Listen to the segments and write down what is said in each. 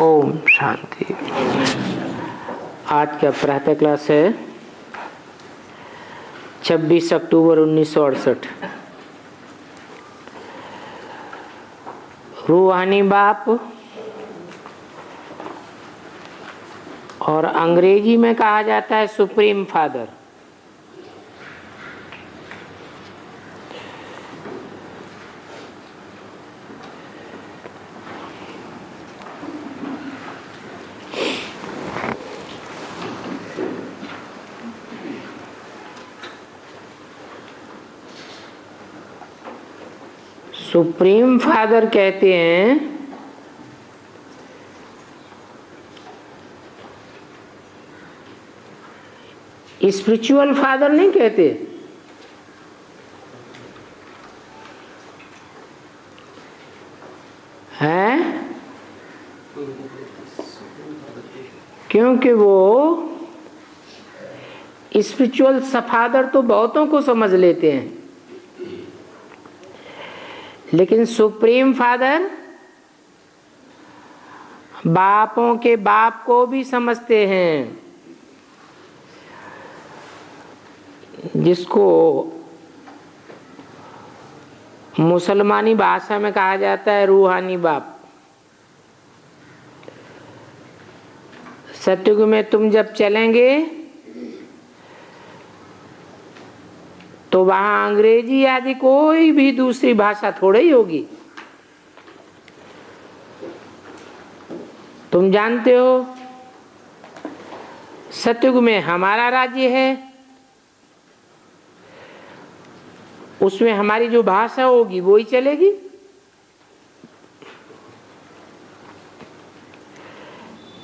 ओम शांति। आज का प्रातः क्लास है 26 अक्टूबर 1968। रूहानी बाप और अंग्रेजी में कहा जाता है सुप्रीम फादर। सुप्रीम फादर कहते हैं स्पिरिचुअल फादर नहीं कहते। हैं? क्योंकि वो स्पिरिचुअल फादर तो बहुतों को समझ लेते हैं, लेकिन सुप्रीम फादर बापों के बाप को भी समझते हैं, जिसको मुसलमानी भाषा में कहा जाता है रूहानी बाप। सतयुग में तुम जब चलेंगे तो वहां अंग्रेजी आदि कोई भी दूसरी भाषा थोड़ी ही होगी। तुम जानते हो सतयुग में हमारा राज्य है, उसमें हमारी जो भाषा होगी वो ही चलेगी।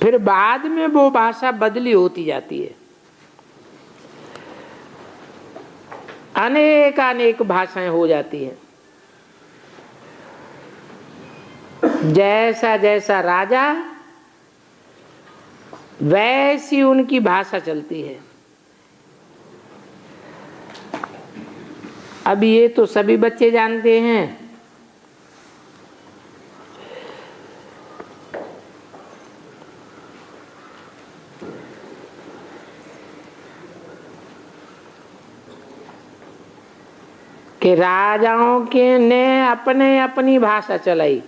फिर बाद में वो भाषा बदली होती जाती है, अनेक अनेक भाषाएं हो जाती हैं। जैसा जैसा राजा वैसी उनकी भाषा चलती है। अब ये तो सभी बच्चे जानते हैं कि राजाओं के ने अपने अपनी भाषा चलाई।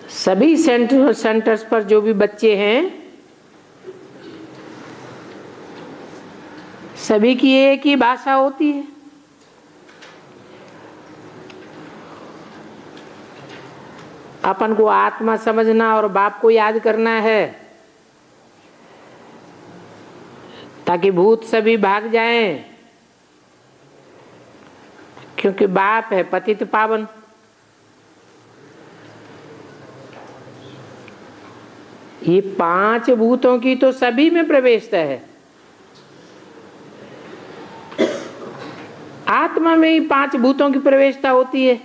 सभी सेंटर्स पर जो भी बच्चे हैं सभी की एक ही भाषा होती है। अपन को आत्मा समझना और बाप को याद करना है ताकि भूत सभी भाग जाएं, क्योंकि बाप है पतित पावन। ये 5 भूतों की तो सभी में प्रवेशता है। आत्मा में ही 5 भूतों की प्रवेशता होती है।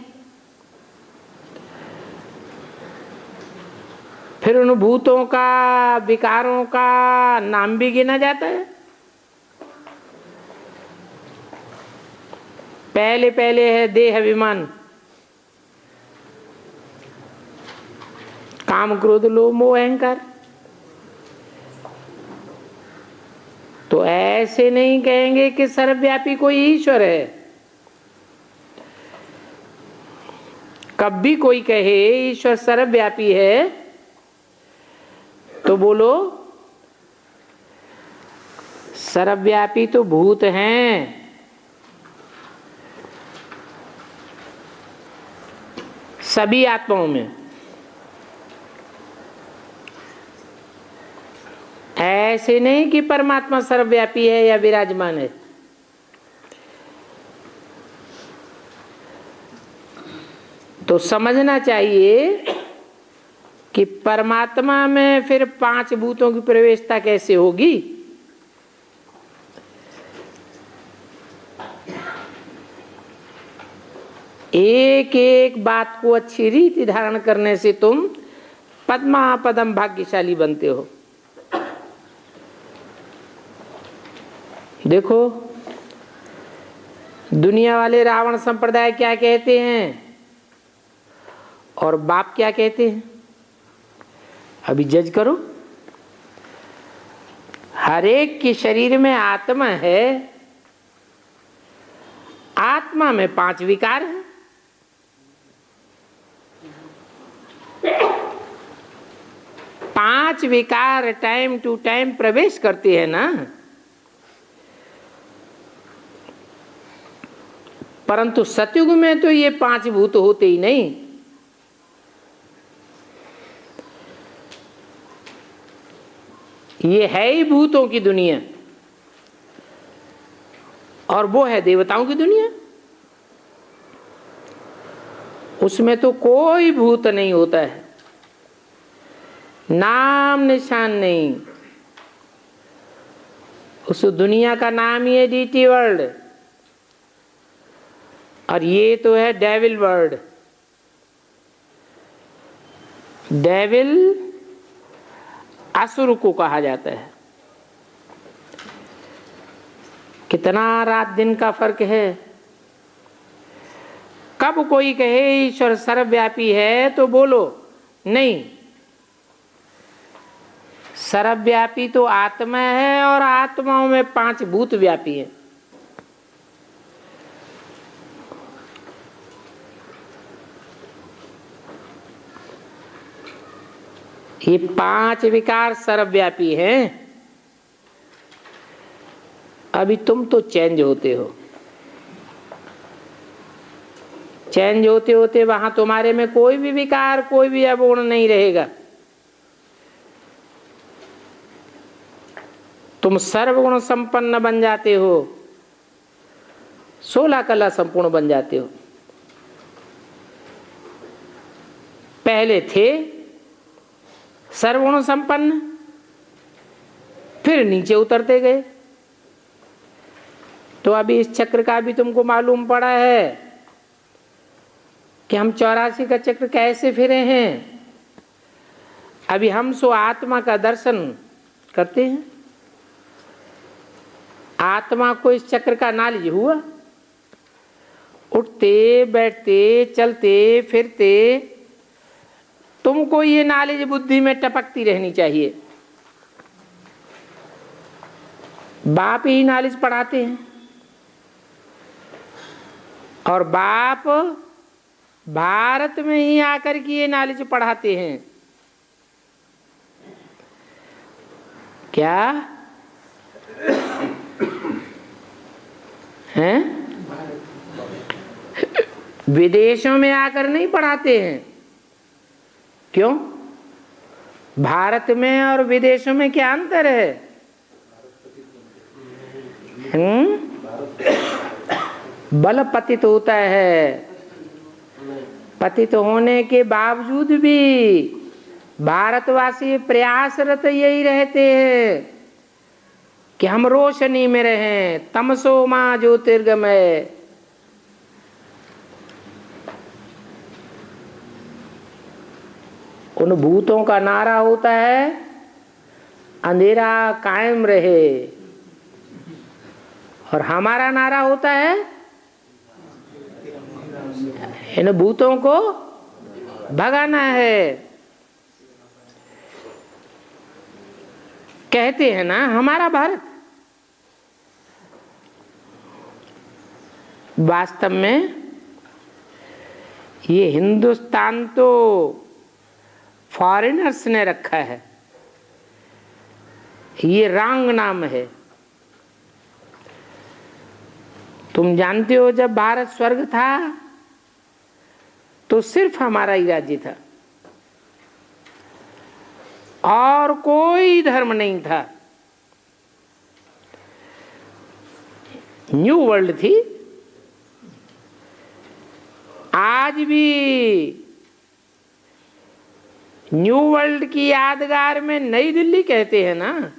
फिर उन भूतों का विकारों का नाम भी गिना जाता है। पहले पहले है देह अभिमान, काम क्रोध लोभ मोह अहंकार। तो ऐसे नहीं कहेंगे कि सर्वव्यापी कोई ईश्वर है। कभी कोई कहे ईश्वर सर्वव्यापी है तो बोलो सर्वव्यापी तो भूत हैं। सभी आत्माओं में ऐसे नहीं कि परमात्मा सर्वव्यापी है या विराजमान है। तो समझना चाहिए कि परमात्मा में फिर 5 भूतों की प्रवेशता कैसे होगी। एक एक बात को अच्छी रीति धारण करने से तुम पद्मापदम भाग्यशाली बनते हो। देखो दुनिया वाले रावण संप्रदाय क्या कहते हैं और बाप क्या कहते हैं, अभी जज करो। हर एक के शरीर में आत्मा है, आत्मा में 5 विकार हैं। पांच विकार टाइम टू टाइम प्रवेश करते हैं ना, परंतु सतयुग में तो ये 5 भूत होते ही नहीं। ये है ही भूतों की दुनिया और वो है देवताओं की दुनिया। उसमें तो कोई भूत नहीं होता है, नाम निशान नहीं। उस दुनिया का नाम ही है डीटी वर्ल्ड, और ये तो है डेविल वर्ल्ड। डेविल असुर को कहा जाता है। कितना रात दिन का फर्क है। कब कोई कहे ईश्वर सर्वव्यापी है तो बोलो नहीं, सर्वव्यापी तो आत्मा है और आत्माओं में 5 भूत व्यापी है। ये 5 विकार सर्वव्यापी हैं। अभी तुम तो चेंज होते हो, चेंज होते होते वहां तुम्हारे में कोई भी विकार, कोई भी अवगुण नहीं रहेगा। तुम सर्वगुण संपन्न बन जाते हो, 16 कला संपूर्ण बन जाते हो। पहले थे सर्वगुण संपन्न, फिर नीचे उतरते गए। तो अभी इस चक्र का भी तुमको मालूम पड़ा है कि हम 84 का चक्र कैसे फिरे हैं। अभी हम सो आत्मा का दर्शन करते हैं। आत्मा को इस चक्र का नॉलेज हुआ, उठते बैठते चलते फिरते तुमको ये नॉलेज बुद्धि में टपकती रहनी चाहिए। बाप ही नॉलेज पढ़ाते हैं और बाप भारत में ही आकर के ये नॉलेज पढ़ाते हैं। क्या हैं? विदेशों में आकर नहीं पढ़ाते हैं। क्यों? भारत में और विदेशों में क्या अंतर है? बल पतित होता है, पतित होने के बावजूद भी भारतवासी प्रयासरत यही रहते हैं कि हम रोशनी में रहें। तमसो मां ज्योतिर्गमय। उन भूतों का नारा होता है अंधेरा कायम रहे, और हमारा नारा होता है इन भूतों को भगाना है। कहते हैं ना हमारा भारत, वास्तव में ये हिंदुस्तान तो फॉरेनर्स ने रखा है, ये रॉन्ग नाम है। तुम जानते हो जब भारत स्वर्ग था तो सिर्फ हमारा ही राज्य था और कोई धर्म नहीं था। न्यू वर्ल्ड थी। आज भी न्यू वर्ल्ड की यादगार में नई दिल्ली कहते हैं ना।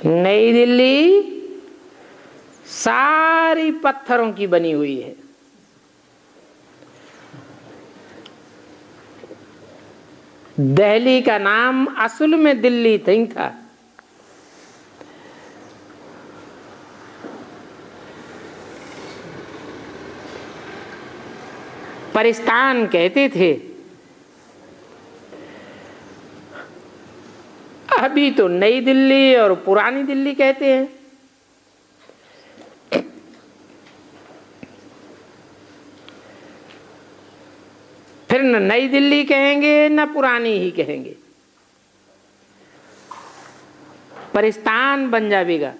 नई दिल्ली सारी पत्थरों की बनी हुई है दिल्ली का नाम असल में दिल्ली नहीं था। परिस्तान कहते थे। अभी तो नई दिल्ली और पुरानी दिल्ली कहते हैं। फिर न नई दिल्ली कहेंगे न पुरानी ही कहेंगे, परिस्तान बन जाएगा।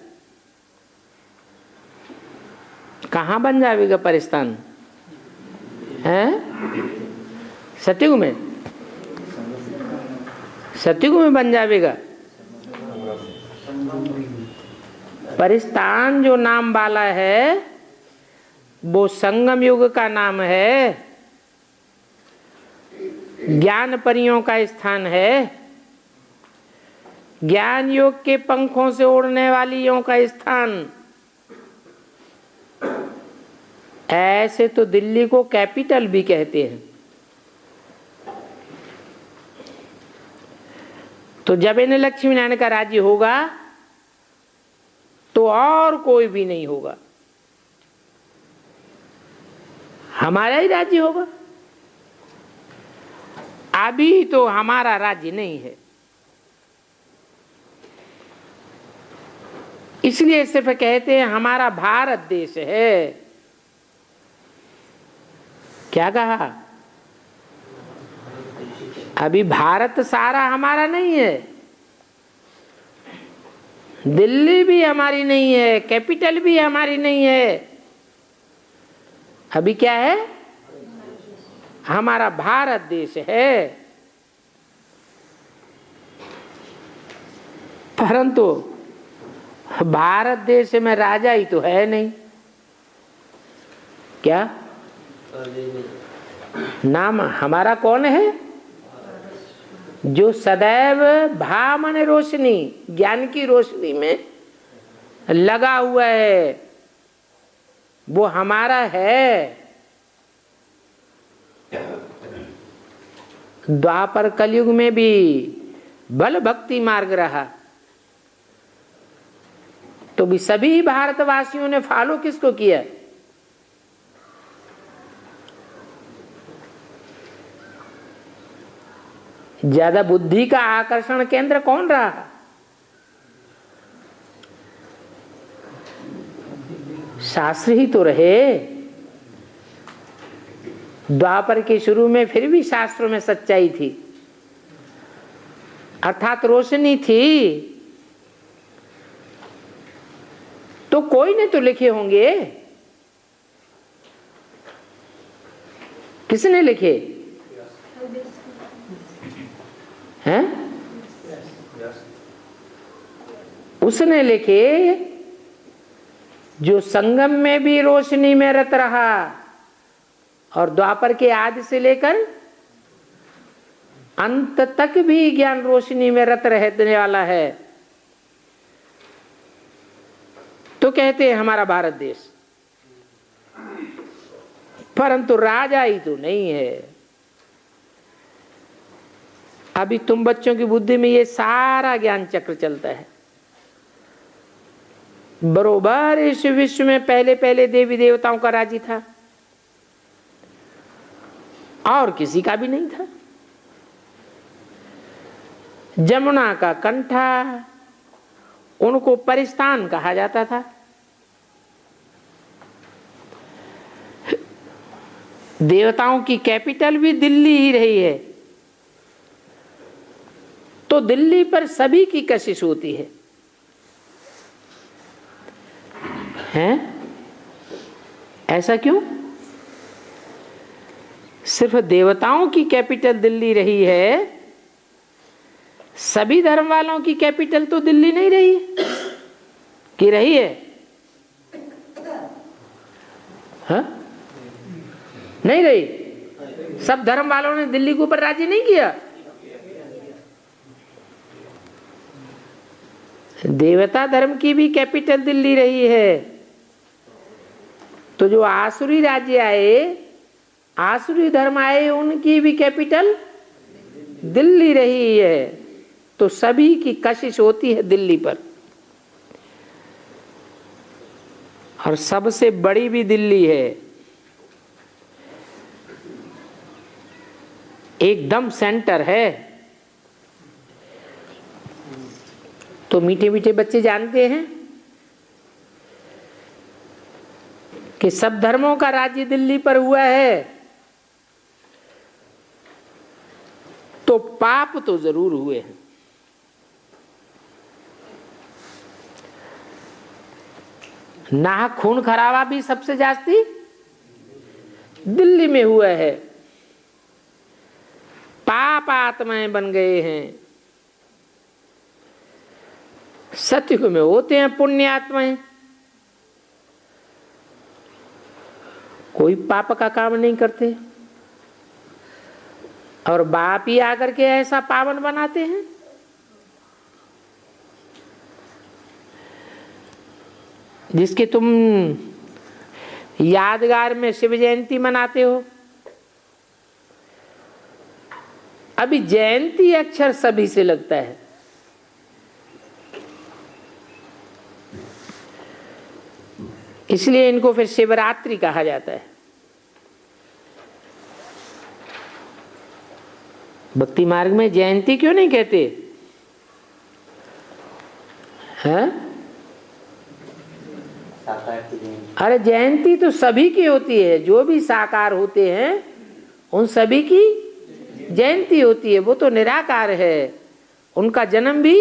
कहाँ बन जाएगा परिस्तान? है सतयुग में, सतयुग में बन जाएगा। परिस्तान जो नाम वाला है वो संगम युग का नाम है, ज्ञान परियों का स्थान है, ज्ञान योग के पंखों से उड़ने वालियों का स्थान। ऐसे तो दिल्ली को कैपिटल भी कहते हैं। तो जब इन्हें लक्ष्मी नारायण का राज्य होगा तो और कोई भी नहीं होगा, हमारा ही राज्य होगा। अभी तो हमारा राज्य नहीं है, इसलिए सिर्फ कहते हैं हमारा भारत देश है। क्या कहा? अभी भारत सारा हमारा नहीं है, दिल्ली भी हमारी नहीं है, कैपिटल भी हमारी नहीं है। अभी क्या है? हमारा भारत देश है। परंतु भारत देश में राजा ही तो है नहीं। क्या नाम हमारा कौन है? जो सदैव भा माने रोशनी, ज्ञान की रोशनी में लगा हुआ है, वो हमारा है। द्वापर कलयुग में भी बल भक्ति मार्ग रहा, तो भी सभी भारतवासियों ने फॉलो किसको किया? ज्यादा बुद्धि का आकर्षण केंद्र कौन रहा? शास्त्र ही तो रहे। द्वापर के शुरू में फिर भी शास्त्रों में सच्चाई थी, अर्थात रोशनी थी। तो कोई ने तो लिखे होंगे। किसने लिखे हैं? उसने लिखे जो संगम में भी रोशनी में रत रहा और द्वापर के आदि से लेकर अंत तक भी ज्ञान रोशनी में रत रहने वाला है। तो कहते हैं हमारा भारत देश, परंतु राजा ही तो नहीं है। अभी तुम बच्चों की बुद्धि में ये सारा ज्ञान चक्र चलता है। बरोबर इस विश्व में पहले पहले देवी देवताओं का राज्य था और किसी का भी नहीं था। जमुना का कंठा उनको परिस्तान कहा जाता था। देवताओं की कैपिटल भी दिल्ली ही रही है। तो दिल्ली पर सभी की कशिश होती है, हैं? ऐसा क्यों? सिर्फ देवताओं की कैपिटल दिल्ली रही है, सभी धर्म वालों की कैपिटल तो दिल्ली नहीं रही है कि रही है? हाँ? नहीं रही। सब धर्म वालों ने दिल्ली के ऊपर राजी नहीं किया। देवता धर्म की भी कैपिटल दिल्ली रही है। तो जो आसुरी राज्य आए, आसुरी धर्म आए, उनकी भी कैपिटल दिल्ली रही है तो सभी की कशिश होती है दिल्ली पर, और सबसे बड़ी भी दिल्ली है, एकदम सेंटर है। तो मीठे मीठे बच्चे जानते हैं कि सब धर्मों का राज्य दिल्ली पर हुआ है, तो पाप तो जरूर हुए हैं। नाहक खून खराबा भी सबसे जास्ती दिल्ली में हुआ है। पाप आत्माएं बन गए हैं। सतयुग में होते हैं पुण्य आत्माएं, कोई पाप का काम नहीं करते, और बाप ही आकर के ऐसा पावन बनाते हैं। जिसके तुम यादगार में शिव जयंती मनाते हो, अभी जयंती अक्षर सभी से लगता है, इसलिए इनको फिर शिवरात्रि कहा जाता है। भक्ति मार्ग में जयंती क्यों नहीं कहते हैं? अरे जयंती तो सभी की होती है, जो भी साकार होते हैं उन सभी की जयंती होती है। वो तो निराकार है, उनका जन्म भी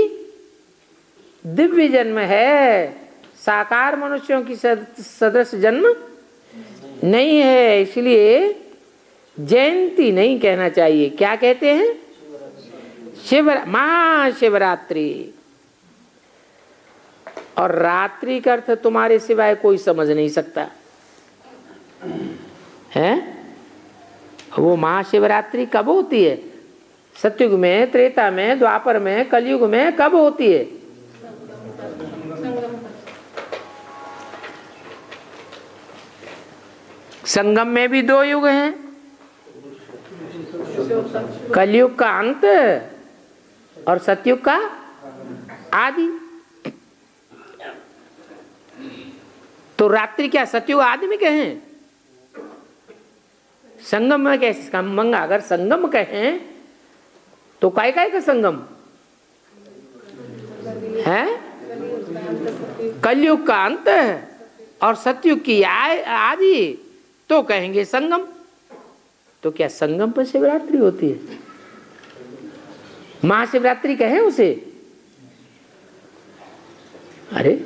दिव्य जन्म है, साकार मनुष्यों की सदृश जन्म नहीं है। इसलिए जयंती नहीं कहना चाहिए, क्या कहते हैं? महाशिवरात्रि। और रात्रि का अर्थ तुम्हारे सिवाय कोई समझ नहीं सकता है। वो महाशिवरात्रि कब होती है? सतयुग में, त्रेता में, द्वापर में, कलयुग में कब होती है? संगम में भी दो युग हैं, कलयुग का अंत और सतयुग का आदि। तो रात्रि क्या सतयुग आदि में कहें? संगम में कैसे मंगा? अगर संगम कहें तो काय काय का संगम है? कलयुग का अंत और सतयुग की आदि, तो कहेंगे संगम। तो क्या संगम पर शिवरात्रि होती है? महाशिवरात्रि कहें उसे? अरे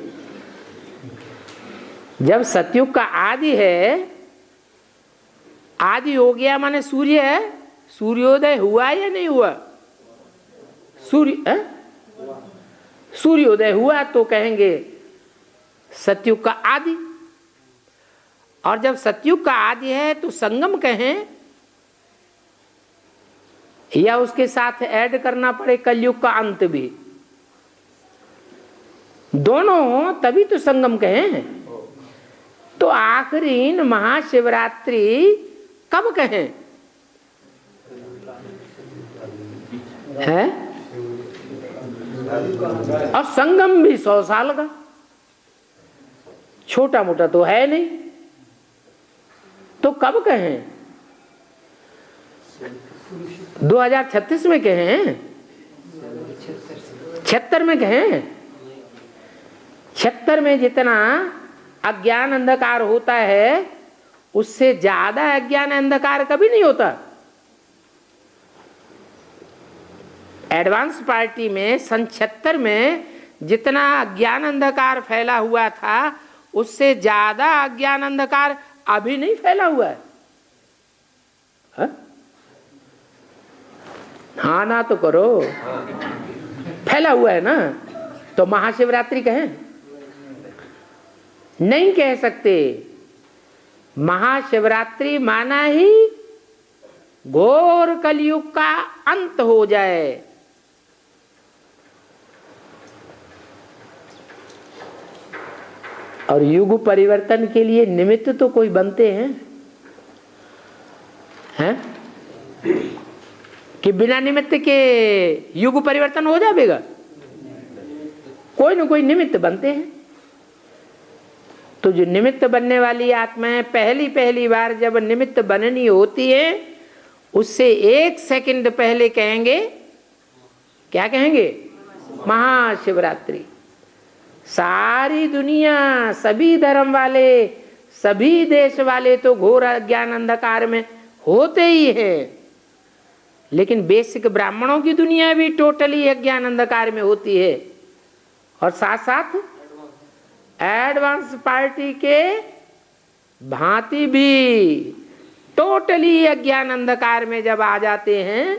जब सतयुग का आदि है, आदि हो गया माने सूर्य है, सूर्योदय हुआ या नहीं हुआ? सूर्योदय हुआ तो कहेंगे सतयुग का आदि। और जब सतयुग का आदि है तो संगम कहें, या उसके साथ ऐड करना पड़े कलयुग का अंत भी, दोनों हो तभी तो संगम कहें। तो आखिरी महाशिवरात्रि कब कहें? है? और संगम भी 100 साल का, छोटा मोटा तो है नहीं, तो कब कहें? 2036 में कहें? 76 में कहें? 76 में जितना अज्ञान अंधकार होता है उससे ज्यादा अज्ञान अंधकार कभी नहीं होता। एडवांस पार्टी में सन 76 में जितना अज्ञान अंधकार फैला हुआ था उससे ज्यादा अज्ञान अंधकार अभी नहीं फैला हुआ है। हाँ ना तो करो, फैला हुआ है ना। तो महाशिवरात्रि कहें? नहीं कह सकते। महाशिवरात्रि माना ही घोर कलयुग का अंत हो जाए। और युग परिवर्तन के लिए निमित्त तो कोई बनते हैं? कि बिना निमित्त के युग परिवर्तन हो जाएगा? कोई न कोई निमित्त बनते हैं। तो जो निमित्त बनने वाली आत्माएं पहली बार जब निमित्त बननी होती है, उससे 1 सेकंड पहले कहेंगे, क्या कहेंगे? महाशिवरात्रि। सारी दुनिया, सभी धर्म वाले, सभी देश वाले तो घोर अज्ञान अंधकार में होते ही हैं, लेकिन बेसिक ब्राह्मणों की दुनिया भी टोटली अज्ञान अंधकार में होती है, और साथ साथ एडवांस पार्टी के भांति भी टोटली अज्ञान अंधकार में जब आ जाते हैं,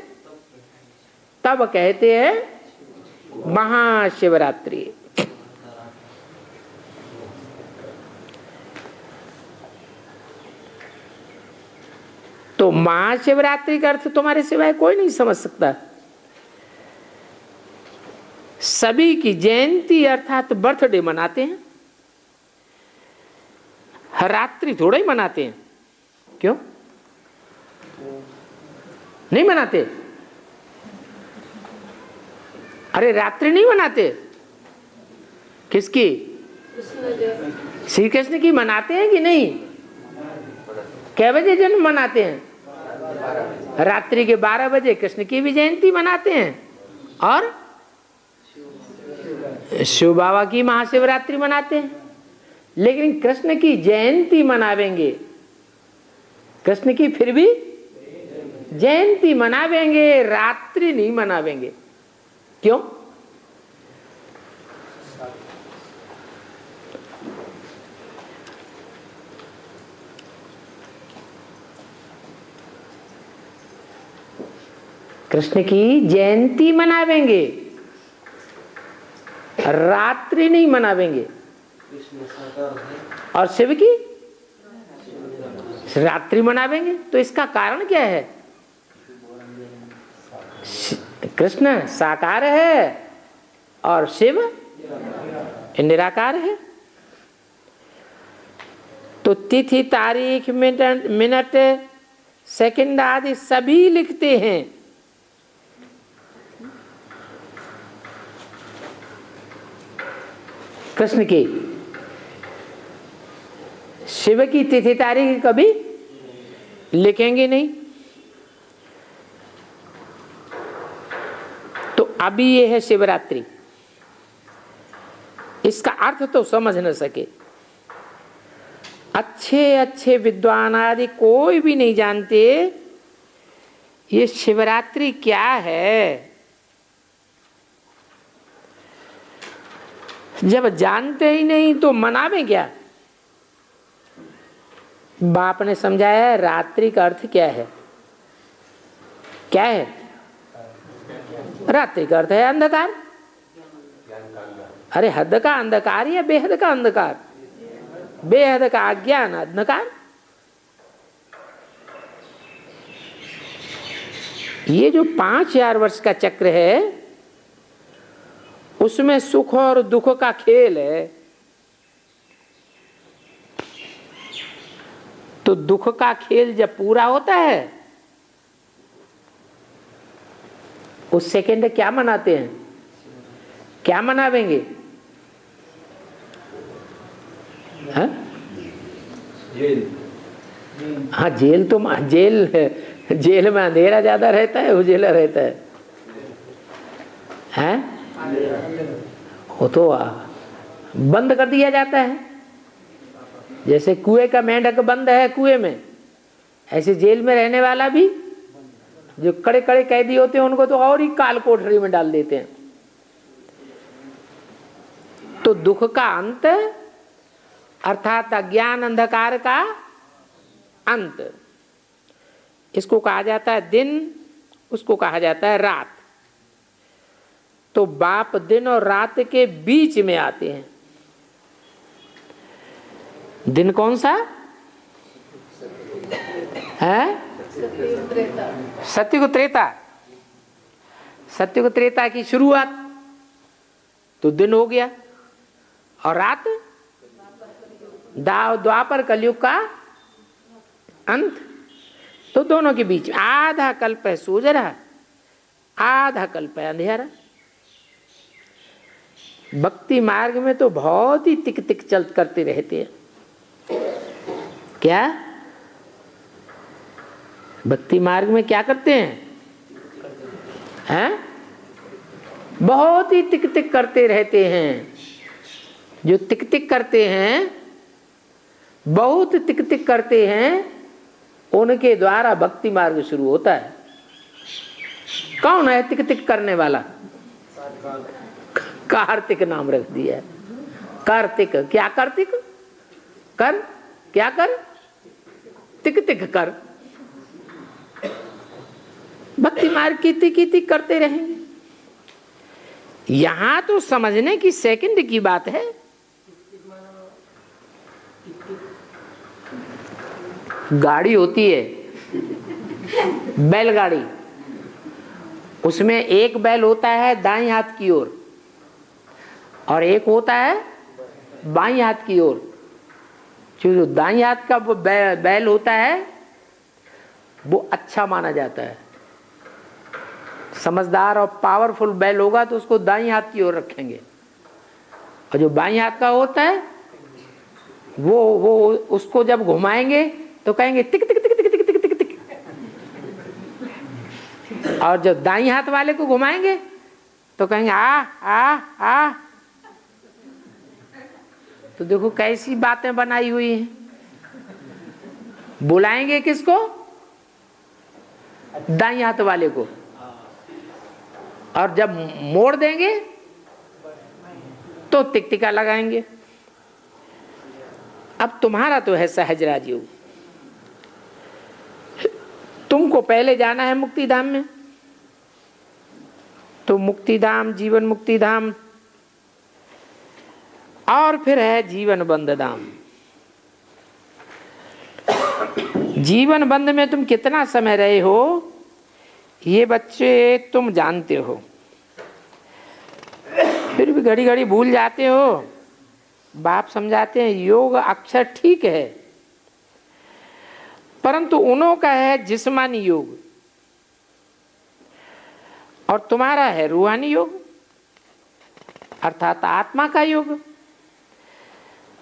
तब कहते हैं महाशिवरात्रि। तो महाशिवरात्रि का अर्थ तुम्हारे सिवाय कोई नहीं समझ सकता। सभी की जयंती अर्थात बर्थडे मनाते हैं, हर रात्रि थोड़ा ही मनाते हैं। क्यों नहीं मनाते? अरे रात्रि नहीं मनाते, किसकी? श्री कृष्ण की मनाते हैं कि नहीं? कै बजे जन्म मनाते हैं? रात्रि के 12 बजे कृष्ण की भी जयंती मनाते हैं, और शिव बाबा की महाशिवरात्रि मनाते हैं। लेकिन कृष्ण की जयंती मनावेंगे, कृष्ण की फिर भी जयंती मनावेंगे, रात्रि नहीं मनावेंगे। क्यों? कृष्ण की जयंती मनावेंगे, रात्रि नहीं मनावेंगे। और शिव की रात्रि मनावेंगे। तो इसका कारण क्या है? कृष्ण साकार है और शिव निराकार है। तो तिथि, तारीख, मिनट, सेकंड आदि सभी लिखते हैं। कृष्ण की, शिव की तिथि तारीख कभी लिखेंगे नहीं। तो अभी ये है शिवरात्रि, इसका अर्थ तो समझ न सके। अच्छे विद्वान आदि कोई भी नहीं जानते ये शिवरात्रि क्या है। जब जानते ही नहीं तो मनावे क्या? बाप ने समझाया रात्रि का अर्थ क्या है। क्या है? रात्रि का अर्थ है अंधकार। अरे हद का अंधकार या बेहद का अंधकार? बेहद का अज्ञान अंधकार। ये जो 5000 वर्ष का चक्र है, उसमें सुख और दुख का खेल है। तो दुख का खेल जब पूरा होता है, उस सेकेंड क्या मनाते हैं? क्या मनावेंगे? हाँ हाँ, जेल तो जेल में अंधेरा ज्यादा रहता है, उजेला रहता है। हैं? वो तो बंद कर दिया जाता है। जैसे कुएं का मेंढक बंद है कुएं में, ऐसे जेल में रहने वाला भी, जो कड़े कड़े कैदी होते हैं उनको तो और ही काल कोठरी में डाल देते हैं। तो दुख का अंत अर्थात अज्ञान अंधकार का अंत, इसको कहा जाता है दिन, उसको कहा जाता है रात। तो बाप दिन और रात के बीच में आते हैं। दिन कौन सा है? सत्युग त्रेता। सत्युग त्रेता की शुरुआत तो दिन हो गया, और रात द्वापर कलयुग का अंत। तो दोनों के बीच आधा कल्प है सूझ रहा। आधा कल्प है अंधेरा। भक्ति मार्ग में तो बहुत ही तिक तिक चल करते रहते हैं। क्या भक्ति मार्ग में क्या करते हैं? बहुत ही तिक तिक करते रहते हैं। जो तिक तिक करते हैं, बहुत तिक तिक करते हैं, उनके द्वारा भक्ति मार्ग शुरू होता है। कौन है तिक तिक करने वाला? कार्तिक नाम रख दिया है। कार्तिक, क्या कार्तिक कर, क्या कर, तिक तिक कर। भक्ति मार्ग की तिक करते रहेंगे। यहां तो समझने की सेकंड की बात है। गाड़ी होती है, बैलगाड़ी, उसमें एक बैल होता है दाईं हाथ की ओर और एक होता है बाईं हाथ की ओर। जो दाईं हाथ का बैल होता है वो अच्छा माना जाता है। समझदार और पावरफुल बैल होगा तो उसको दाईं हाथ की ओर रखेंगे, और जो बाईं हाथ का होता है वो उसको जब घुमाएंगे तो कहेंगे टिक टिक टिक टिक टिक टिक टिक टिक, और जब दाईं हाथ वाले को घुमाएंगे तो कहेंगे आ आ आ। तो देखो कैसी बातें बनाई हुई हैं। बुलाएंगे किसको? दाईं हाथ वाले को, और जब मोड़ देंगे तो टिकटिका लगाएंगे। अब तुम्हारा तो है सहज राजयोग। तुमको पहले जाना है मुक्ति धाम में, तो मुक्ति धाम, जीवन मुक्ति धाम, और फिर है जीवन बंध धाम। जीवन बंध में तुम कितना समय रहे हो ये बच्चे तुम जानते हो, फिर भी घड़ी घड़ी भूल जाते हो। बाप समझाते हैं योग अक्षर ठीक है, परंतु उन्हों का है जिस्मानी योग और तुम्हारा है रूहानी योग, अर्थात आत्मा का योग।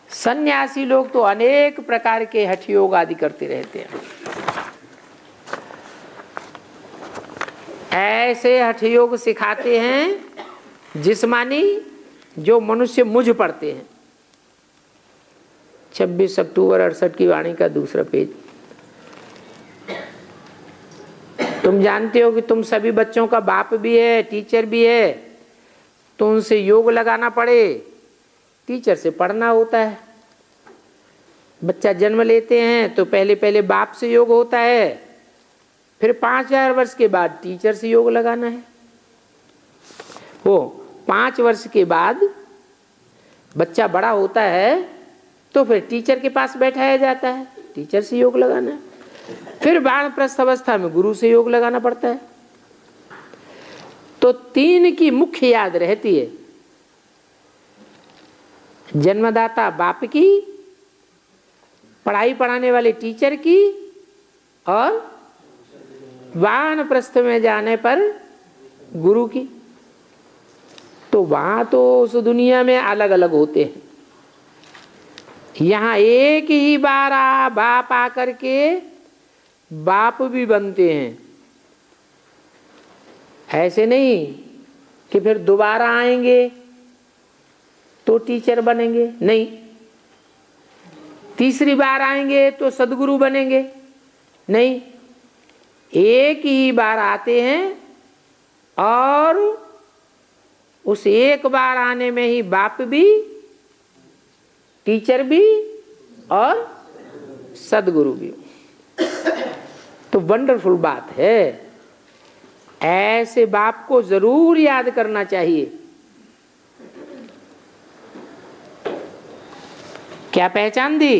सन्यासी लोग तो अनेक प्रकार के हठ योग आदि करते रहते हैं। ऐसे हठ योग सिखाते हैं जिस्मानी, जो मनुष्य मुझ पड़ते हैं। 26 अक्टूबर 68 की वाणी का दूसरा पेज। तुम जानते हो कि तुम सभी बच्चों का बाप भी है, टीचर भी है, तो उनसे योग लगाना पड़े, टीचर से पढ़ना होता है। बच्चा जन्म लेते हैं तो पहले पहले बाप से योग होता है, फिर 5000 वर्ष के बाद टीचर से योग लगाना है। वो 5 वर्ष के बाद बच्चा बड़ा होता है तो फिर टीचर के पास बैठाया जाता है, टीचर से योग लगाना है। फिर वानप्रस्थ अवस्था में गुरु से योग लगाना पड़ता है। तो 3 की मुख्य याद रहती है, जन्मदाता बाप की, पढ़ाई पढ़ाने वाले टीचर की, और वानप्रस्थ में जाने पर गुरु की। तो वहां तो उस दुनिया में अलग अलग होते हैं। यहाँ एक ही बार बाप आकर के बाप भी बनते हैं। ऐसे नहीं कि फिर दोबारा आएंगे तो टीचर बनेंगे, नहीं। तीसरी बार आएंगे तो सदगुरु बनेंगे, नहीं। एक ही बार आते हैं और उस एक बार आने में ही बाप भी, टीचर भी और सदगुरु भी। तो वंडरफुल बात है। ऐसे बाप को जरूर याद करना चाहिए। क्या पहचान दी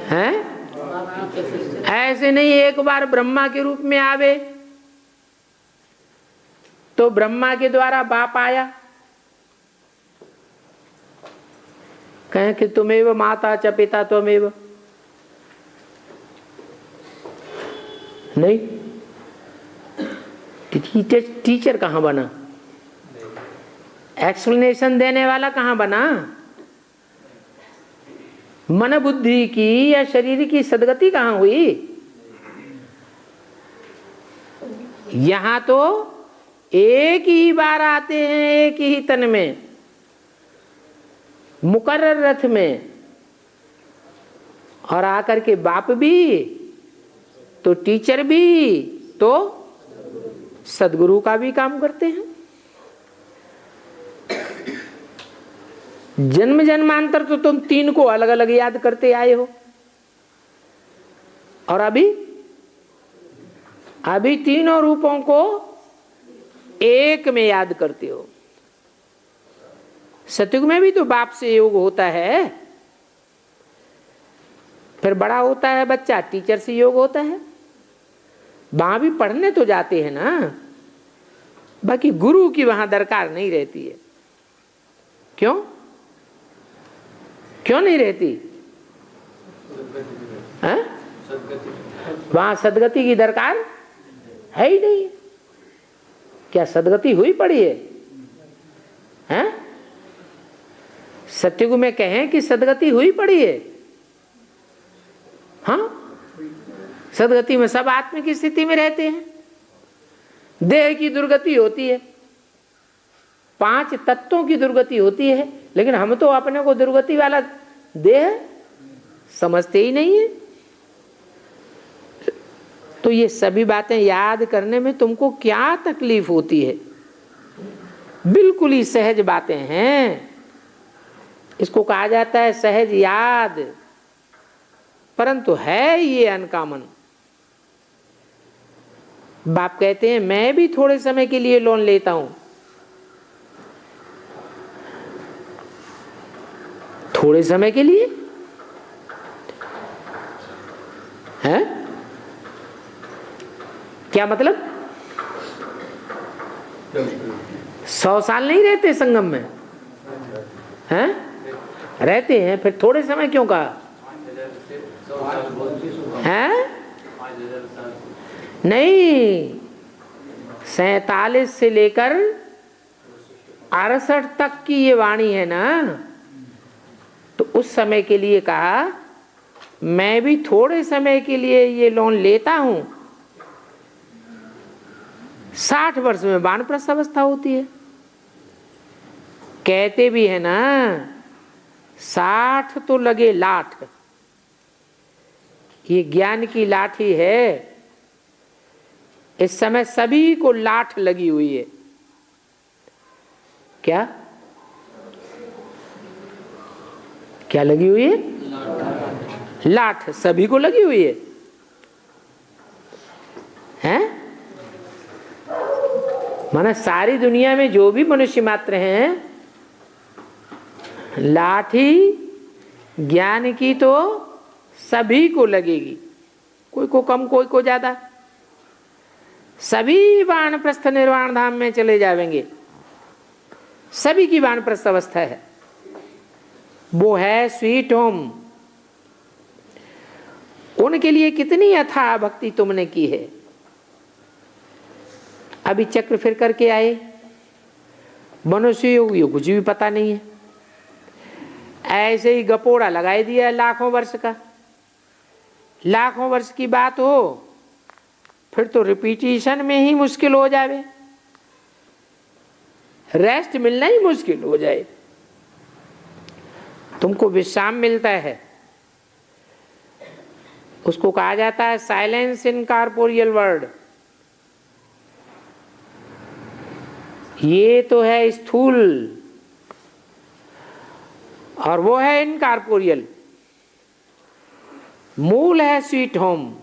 हैं? ऐसे नहीं एक बार ब्रह्मा के रूप में आवे तो ब्रह्मा के द्वारा बाप आया, कहें कि तुमेव माता च पिता त्वमेव, नहीं। टीचर कहाँ बना? एक्सप्लेनेशन देने वाला कहाँ बना? मन बुद्धि की या शरीर की सदगति कहाँ हुई? यहां तो एक ही बार आते हैं, एक ही तन में, मुकर्रर रथ में, और आकर के बाप भी तो टीचर भी तो सदगुरु का भी काम करते हैं। जन्म जन्मांतर तो तुम तीन को अलग अलग याद करते आए हो, और अभी तीनों रूपों को एक में याद करते हो। सतयुग में भी तो बाप से योग होता है, फिर बड़ा होता है बच्चा, टीचर से योग होता है। वहां भी पढ़ने तो जाते हैं ना, बाकी गुरु की वहां दरकार नहीं रहती है। क्यों नहीं रहती? वहां सदगति की दरकार है ही नहीं। क्या सदगति हुई पड़ी है? सतयुग में कहें कि सदगति हुई पड़ी है? हाँ, सदगति में सब आत्म की स्थिति में रहते हैं। देह की दुर्गति होती है, 5 तत्वों की दुर्गति होती है, लेकिन हम तो अपने को दुर्गति वाला देह समझते ही नहीं है। तो ये सभी बातें याद करने में तुमको क्या तकलीफ होती है? बिल्कुल ही सहज बातें हैं। इसको कहा जाता है सहज याद, परंतु है ये अनकॉमन। बाप कहते हैं मैं भी थोड़े समय के लिए लोन लेता हूं। थोड़े समय के लिए है? क्या मतलब? 100 साल नहीं रहते संगम में? हैं? रहते हैं, फिर थोड़े समय क्यों कहा? हैं? नहीं, 47 से लेकर 68 तक की ये वाणी है ना, तो उस समय के लिए कहा मैं भी थोड़े समय के लिए ये लोन लेता हूं। 60 वर्ष में वानप्रस्थ अवस्था होती है। कहते भी है ना, 60 तो लगे लाठ। ये ज्ञान की लाठी है। इस समय सभी को लाठ लगी हुई है। क्या लगी हुई है? लाठ सभी को लगी हुई है। हैं? माना सारी दुनिया में जो भी मनुष्य मात्र हैं, लाठी ज्ञान की तो सभी को लगेगी, कोई को कम कोई को ज्यादा। सभी वानप्रस्थ निर्वाण धाम में चले जाएंगे। सभी की वानप्रस्थ अवस्था है, वो है स्वीट होम। उनके लिए कितनी अथाह भक्ति तुमने की है। अभी चक्र फिर करके आए, मनुष्य योग कुछ भी पता नहीं है। ऐसे ही गपोड़ा लगाई दिया लाखों वर्ष का। लाखों वर्ष की बात हो, फिर तो रिपीटिशन में ही मुश्किल हो जाए, रेस्ट मिलना ही मुश्किल हो जाए। तुमको विश्राम मिलता है, उसको कहा जाता है साइलेंस इन कॉर्पोरियल वर्ल्ड। ये तो है स्थूल और वो है इनकॉर्पोरियल। मूल है स्वीट होम।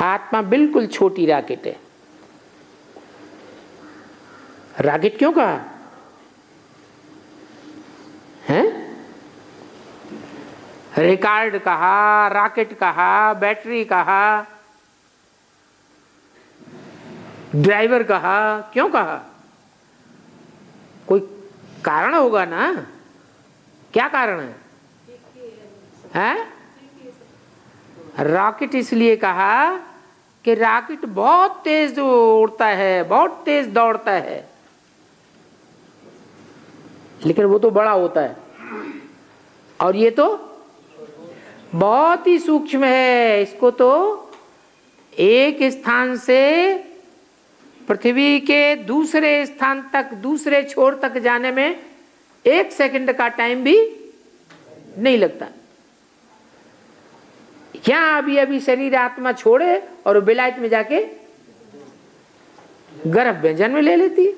आत्मा बिल्कुल छोटी रॉकेट है। रॉकेट क्यों कहा है? रिकॉर्ड कहा, रॉकेट कहा, बैटरी कहा, ड्राइवर कहा। क्यों कहा? कोई कारण होगा ना। क्या कारण है? रॉकेट इसलिए कहा कि रॉकेट बहुत तेज उड़ता है, बहुत तेज दौड़ता है, लेकिन वो तो बड़ा होता है, और ये तो बहुत ही सूक्ष्म है। इसको तो एक स्थान से पृथ्वी के दूसरे स्थान तक, दूसरे छोर तक जाने में 1 सेकंड का टाइम भी नहीं लगता। क्या अभी अभी शरीर आत्मा छोड़े और विलायत में जाके गर्भ में जन्म ले लेती है।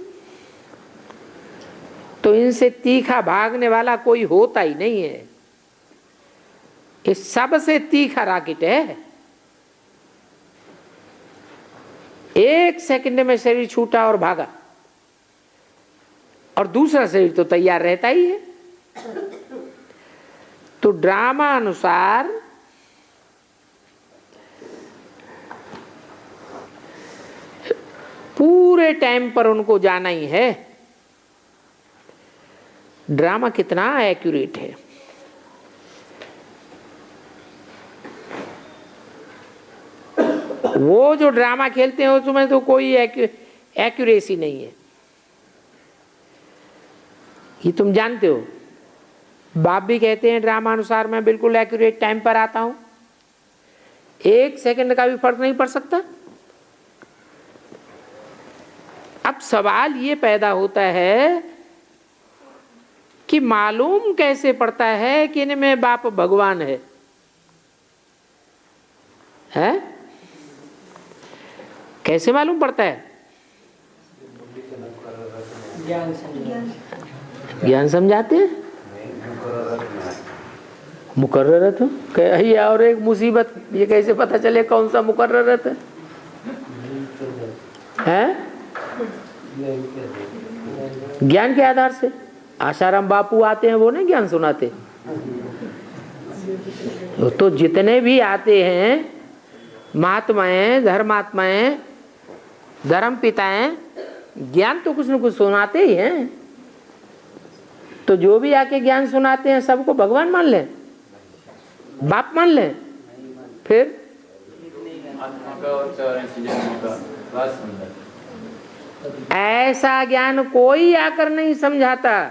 तो इनसे तीखा भागने वाला कोई होता ही नहीं है। ये सबसे तीखा रॉकेट है। 1 सेकंड में शरीर छूटा और भागा, और दूसरा शरीर तो तैयार रहता ही है। तो ड्रामा अनुसार पूरे टाइम पर उनको जाना ही है। ड्रामा कितना एक्यूरेट है। वो जो ड्रामा खेलते हैं उसमें तो कोई एक्यूरेसी नहीं है, ये तुम जानते हो। बाप भी कहते हैं ड्रामा अनुसार मैं बिल्कुल एक्यूरेट टाइम पर आता हूं, 1 सेकंड का भी फर्क नहीं पड़ सकता। अब सवाल ये पैदा होता है कि मालूम कैसे पड़ता है कि इनमें बाप भगवान है? कैसे मालूम पड़ता है? ज्ञान समझाते हैं, मुकर्ररत है। और एक मुसीबत, ये कैसे पता चले कौन सा मुकर्ररत है? ज्ञान के आधार से। आशाराम बापू आते हैं, वो नहीं ज्ञान सुनाते। तो जितने भी आते हैं महात्माएं, धर्मात्माएं, धर्म पिताएं, ज्ञान तो कुछ न कुछ सुनाते ही हैं। तो जो भी आके ज्ञान सुनाते हैं सबको भगवान मान लें, बाप मान लें, फिर ऐसा ज्ञान कोई आकर नहीं समझाता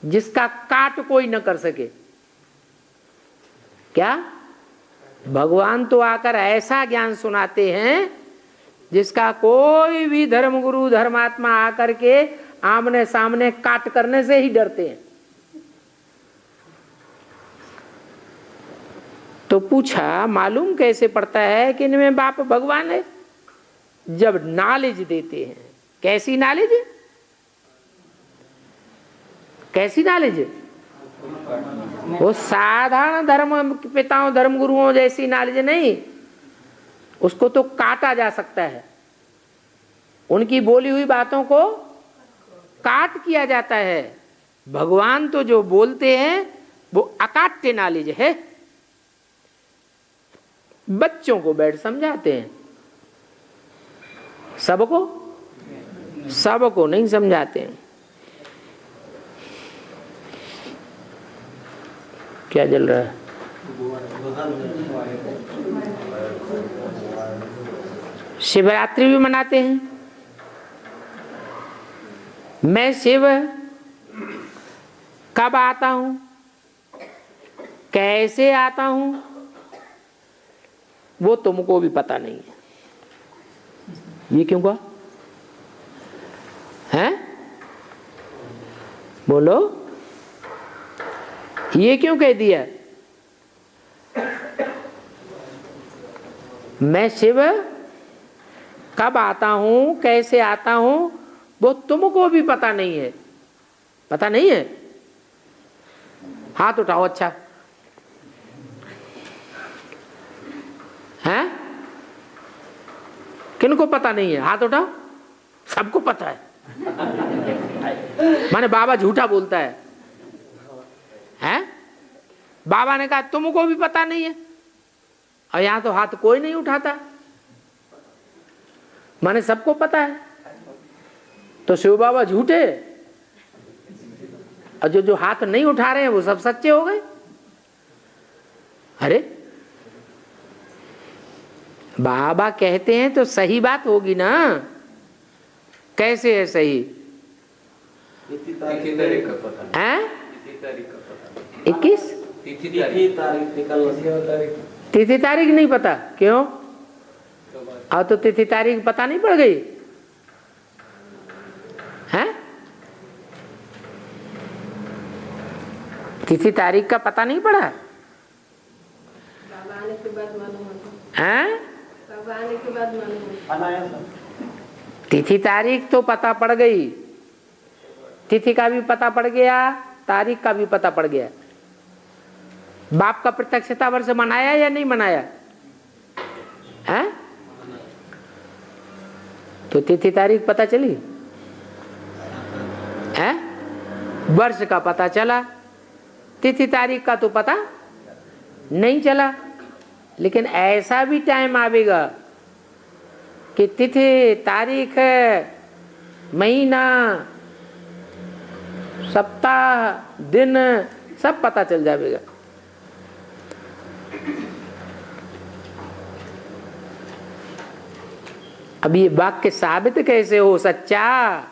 जिसका काट कोई न कर सके। क्या भगवान तो आकर ऐसा ज्ञान सुनाते हैं जिसका कोई भी धर्मगुरु, धर्मात्मा आकर के आमने सामने काट करने से ही डरते हैं। तो पूछा मालूम कैसे पड़ता है कि इनमें बाप भगवान है? जब नॉलेज देते हैं। कैसी नॉलेज? कैसी नॉलेज? वो साधारण धर्म पिताओं, धर्म गुरुओं जैसी नॉलेज नहीं, उसको तो काटा जा सकता है। उनकी बोली हुई बातों को काट किया जाता है। भगवान तो जो बोलते हैं वो अकाट्य नॉलेज है। बच्चों को बैठ समझाते हैं, सबको नहीं समझाते हैं। क्या चल रहा है? शिवरात्रि भी मनाते हैं। मैं शिव कब आता हूं, कैसे आता हूं, वो तुमको भी पता नहीं है। ये क्यों कहा है? बोलो, ये क्यों कह दिया? मैं शिव कब आता हूं, कैसे आता हूं, वो तुमको भी पता नहीं है। पता नहीं है? हाथ उठाओ। अच्छा है? किनको पता नहीं है? हाथ उठाओ। सबको पता है। माने बाबा झूठा बोलता है? हैं? बाबा ने कहा तुमको भी पता नहीं है, और यहां तो हाथ कोई नहीं उठाता, माने सबको पता है। तो शिव बाबा झूठे, और जो हाथ नहीं उठा रहे हैं वो सब सच्चे हो गए। अरे बाबा कहते हैं तो सही बात होगी ना। कैसे है सही? हैं? 21 तिथि तारीख नहीं पता? क्यों? अब तो तिथि तारीख पता नहीं पड़ गई है? तिथि तारीख का पता नहीं पड़ा हैं? तिथि तारीख तो पता पड़ गई, तिथि का भी पता पड़ गया, तारीख का भी पता पड़ गया। बाप का प्रत्यक्षता वर्ष मनाया या नहीं मनाया है? तो तिथि तारीख पता चली है? वर्ष का पता चला, तिथि तारीख का तो पता नहीं चला। लेकिन ऐसा भी टाइम आवेगा कि तिथि तारीख महीना सप्ताह दिन सब पता चल जाएगा। अब ये वाक्य साबित कैसे हो सच्चा?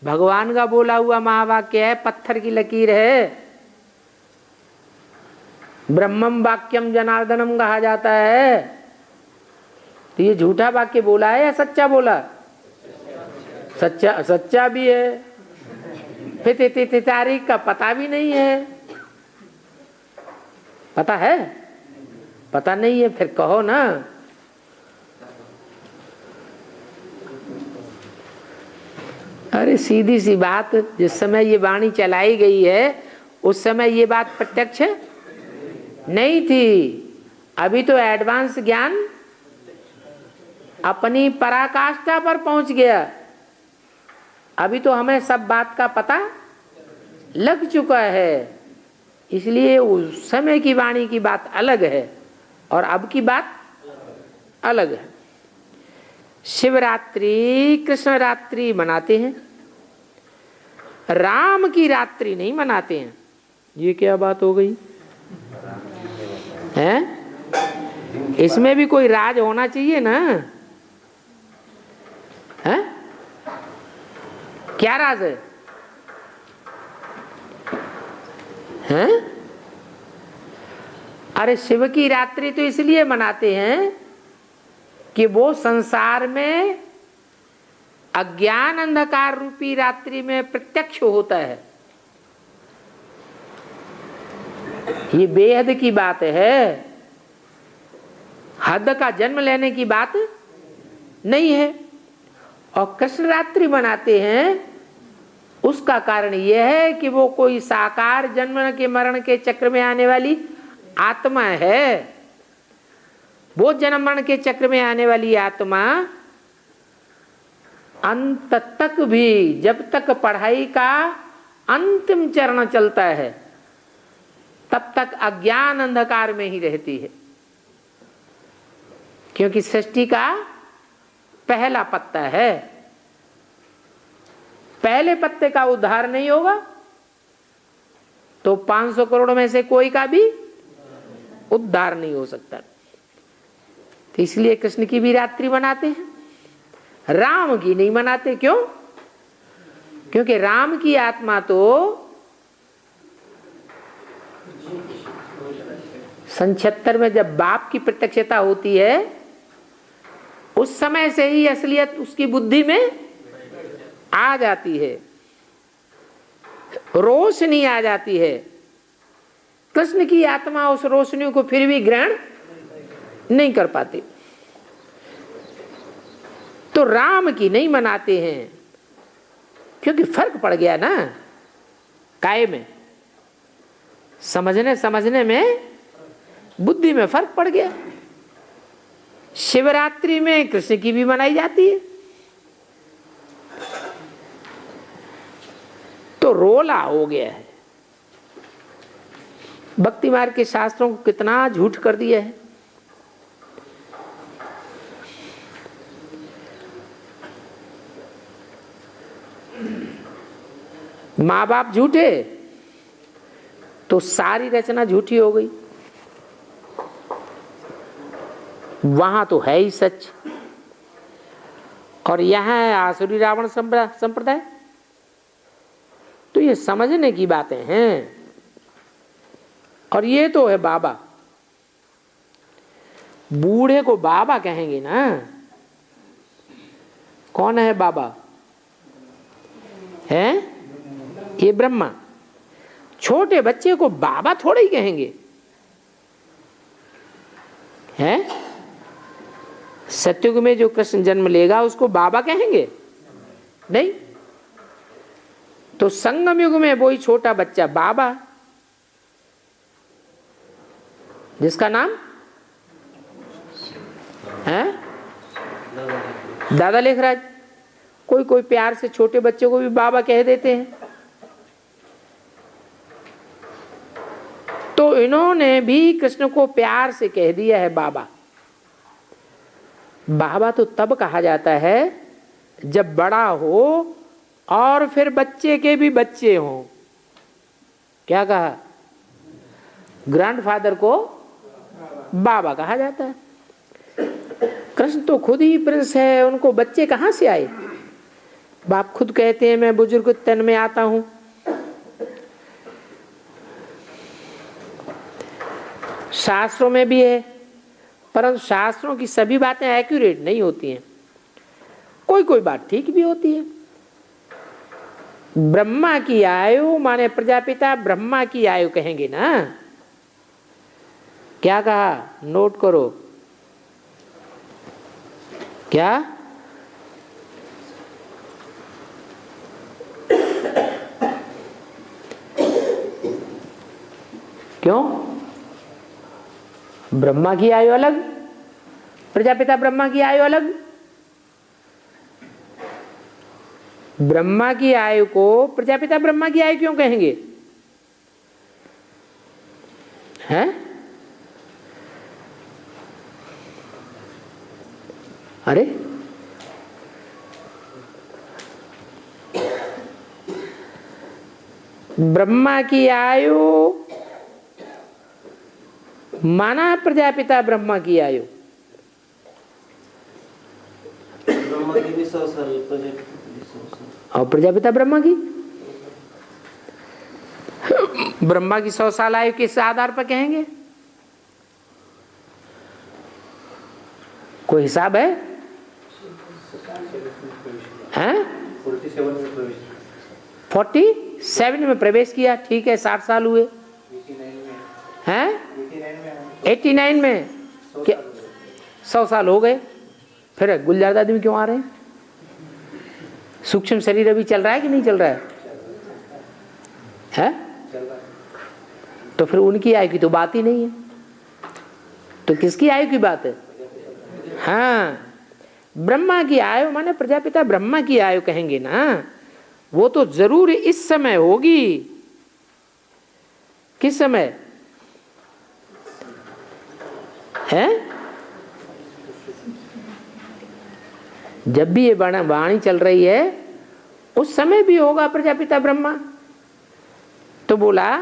भगवान का बोला हुआ महावाक्य है, पत्थर की लकीर है। ब्रह्मम वाक्यम जनार्दनम कहा जाता है। तो ये झूठा वाक्य बोला है या सच्चा बोला? सच्चा, सच्चा भी है। फिर तिथि तारीख का पता भी नहीं है। पता है? पता नहीं है, फिर कहो ना। अरे सीधी सी बात, जिस समय ये वाणी चलाई गई है उस समय ये बात प्रत्यक्ष नहीं थी। अभी तो एडवांस ज्ञान अपनी पराकाष्ठा पर पहुंच गया। अभी तो हमें सब बात का पता लग चुका है। इसलिए उस समय की वाणी की बात अलग है और अब की बात अलग है। शिवरात्रि कृष्ण रात्रि मनाते हैं, राम की रात्रि नहीं मनाते हैं। ये क्या बात हो गई है? इसमें भी कोई राज होना चाहिए ना है? क्या राज है? हैं? अरे शिव की रात्रि तो इसलिए मनाते हैं कि वो संसार में अज्ञान अंधकार रूपी रात्रि में प्रत्यक्ष होता है। ये बेहद की बात है, हद का जन्म लेने की बात नहीं है। और कृष्ण रात्रि मनाते हैं उसका कारण यह है कि वो कोई साकार जन्म के मरण के चक्र में आने वाली आत्मा है। वो जन्म मरण के चक्र में आने वाली आत्मा अंत तक भी, जब तक पढ़ाई का अंतिम चरण चलता है तब तक अज्ञान अंधकार में ही रहती है। क्योंकि सृष्टि का पहला पत्ता है, पहले पत्ते का उद्धार नहीं होगा तो 500 करोड़ में से कोई का भी उद्धार नहीं हो सकता। तो इसलिए कृष्ण की भी रात्रि मनाते हैं, राम की नहीं मनाते। क्यों? क्योंकि राम की आत्मा तो सन 76 में जब बाप की प्रत्यक्षता होती है उस समय से ही असलियत उसकी बुद्धि में आ जाती है, रोशनी आ जाती है। कृष्ण की आत्मा उस रोशनी को फिर भी ग्रहण नहीं कर पाती। तो राम की नहीं मनाते हैं क्योंकि फर्क पड़ गया ना काय में, समझने में, बुद्धि में फर्क पड़ गया। शिवरात्रि में कृष्ण की भी मनाई जाती है तो रोला हो गया है। भक्ति मार्ग के शास्त्रों को कितना झूठ कर दिया है। माँ बाप झूठे तो सारी रचना झूठी हो गई। वहां तो है ही सच, और यहाँ है आसुरी रावण संप्रदाय। तो ये समझने की बातें हैं। और ये तो है बाबा, बूढ़े को बाबा कहेंगे ना। कौन है बाबा? है ये ब्रह्मा। छोटे बच्चे को बाबा थोड़ा ही कहेंगे, हैं? सत्युग में जो कृष्ण जन्म लेगा उसको बाबा कहेंगे? नहीं। तो संगम युग में वही छोटा बच्चा बाबा, जिसका नाम है दादा लेखराज। कोई कोई प्यार से छोटे बच्चे को भी बाबा कह देते हैं। तो इन्होंने भी कृष्ण को प्यार से कह दिया है बाबा। बाबा तो तब कहा जाता है जब बड़ा हो और फिर बच्चे के भी बच्चे हों। क्या कहा? ग्रैंडफादर को बाबा कहा जाता है। कृष्ण तो खुद ही प्रिंस है, उनको बच्चे कहां से आए? बाप खुद कहते हैं मैं बुजुर्ग तन में आता हूं। शास्त्रों में भी है, परंतु शास्त्रों की सभी बातें एक्यूरेट नहीं होती हैं, कोई कोई बात ठीक भी होती है। ब्रह्मा की आयु माने प्रजापिता ब्रह्मा की आयु कहेंगे ना। क्या कहा? नोट करो। क्या? क्यों? ब्रह्मा की आयु अलग, प्रजापिता ब्रह्मा की आयु अलग। ब्रह्मा की आयु को प्रजापिता ब्रह्मा की आयु क्यों कहेंगे? हैं? अरे ब्रह्मा की आयु माना प्रजापिता ब्रह्मा की आयु। ब्रह्मा की भी 100 साल, और प्रजापिता ब्रह्मा की ब्रह्मा की 100 साल आयु किस आधार पर कहेंगे? कोई हिसाब है? हैं? 47 में प्रवेश किया, ठीक है। 60 साल हुए हैं? 89 में क्या 100 साल हो गए? फिर गुलजार दादी में क्यों आ रहे हैं? सूक्ष्म शरीर अभी चल रहा है कि नहीं चल रहा है? तो फिर उनकी आयु की तो बात ही नहीं है। तो किसकी आयु की बात है? हाँ, ब्रह्मा की आयु माने प्रजापिता ब्रह्मा की आयु कहेंगे ना। वो तो जरूर इस समय होगी। किस समय है? जब भी ये वाणी चल रही है उस समय भी होगा प्रजापिता ब्रह्मा। तो बोला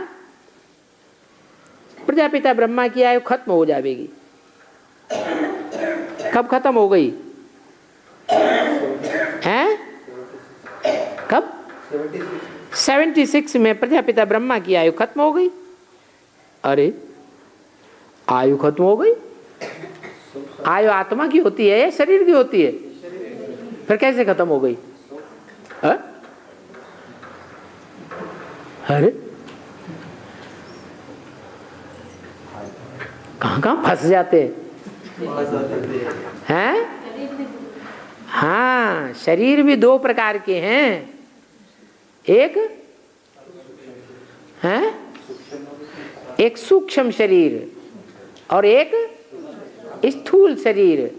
प्रजापिता ब्रह्मा की आयु खत्म हो जाएगी। कब खत्म हो गई? हैं? कब? 76 में प्रजापिता ब्रह्मा की आयु खत्म हो गई। अरे आयु खत्म हो गई? आयु आत्मा की होती है या शरीर की होती है? फिर कैसे खत्म हो गई? अरे कहां फंस जाते हैं? हाँ, शरीर भी 2 प्रकार के हैं। एक है एक सूक्ष्म शरीर और एक स्थूल शरीर।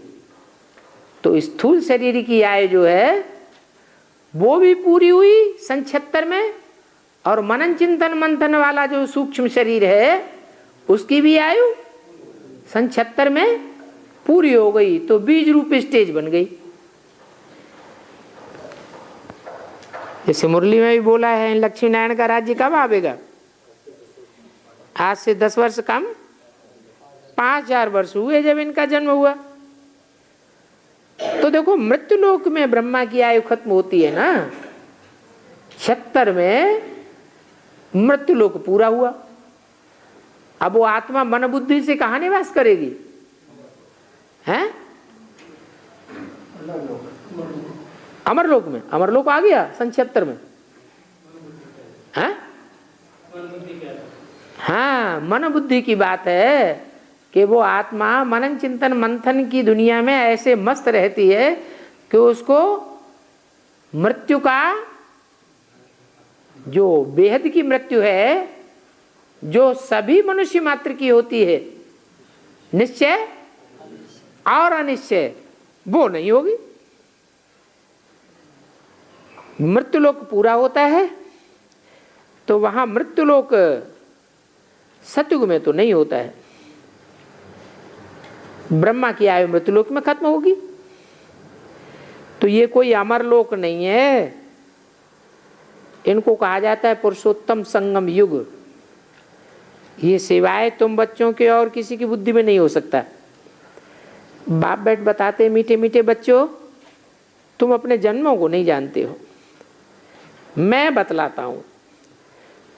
तो स्थूल शरीर की आयु जो है वो भी पूरी हुई 76 में, और मनन चिंतन मंथन वाला जो सूक्ष्म शरीर है उसकी भी आयु 76 में पूरी हो गई। तो बीज रूप स्टेज बन गई। जैसे मुरली में भी बोला है लक्ष्मी नारायण का राज्य कब आवेगा? आज से 10 वर्ष कम 5000 वर्ष हुए जब इनका जन्म हुआ। तो देखो मृत्युलोक में ब्रह्मा की आयु खत्म होती है ना, 76 में मृत्युलोक पूरा हुआ। अब वो आत्मा मन बुद्धि से कहाँ निवास करेगी? हैं? अमरलोक में। अमरलोक आ गया सन 76 में। हैं? हाँ, मन बुद्धि की बात है कि वो आत्मा मनन चिंतन मंथन की दुनिया में ऐसे मस्त रहती है कि उसको मृत्यु का, जो बेहद की मृत्यु है, जो सभी मनुष्य मात्र की होती है, निश्चय और अनिश्चय, वो नहीं होगी। मृत्युलोक पूरा होता है तो वहां मृत्युलोक सतयुग में तो नहीं होता है। ब्रह्मा की आयु मृत्युलोक में खत्म होगी। तो ये कोई अमरलोक नहीं है, इनको कहा जाता है पुरुषोत्तम संगम युग। ये सिवाय तुम बच्चों के और किसी की बुद्धि में नहीं हो सकता। बाप बैठ बताते मीठे मीठे बच्चों, तुम अपने जन्मों को नहीं जानते हो, मैं बतलाता हूं।